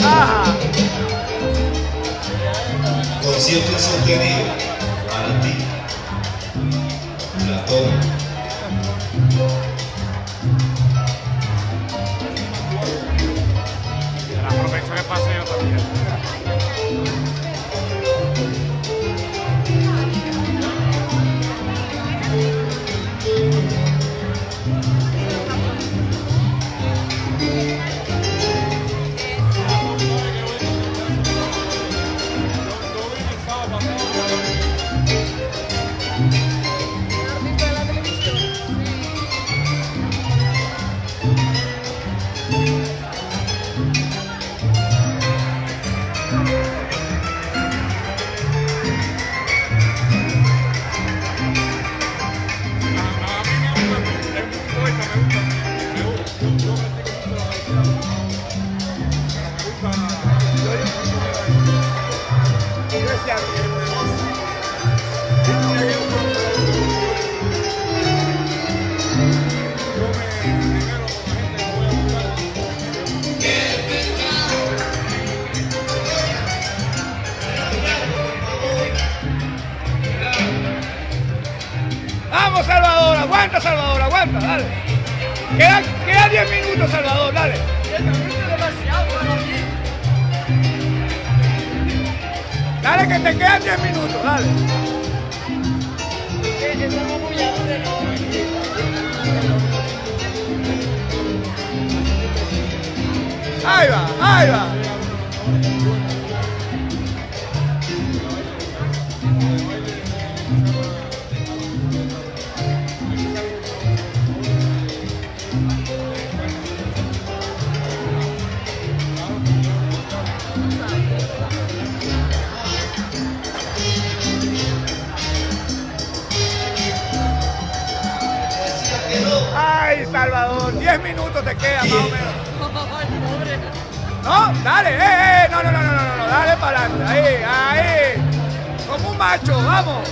Ajá. Concierto sostenido para ti, Platón. Aprovecho que paseo también. Vamos, Salvador, aguanta, Salvador, aguanta, dale. Queda 10 minutos, Salvador, dale. 10 minutos es demasiado para mí. Dale, que te quedan 10 minutos, dale. Estamos muy aburridos. Ahí va, ahí va. Ay, Salvador, 10 minutos te quedan más o menos. No, dale, no, dale para adelante, ahí, como un macho, vamos.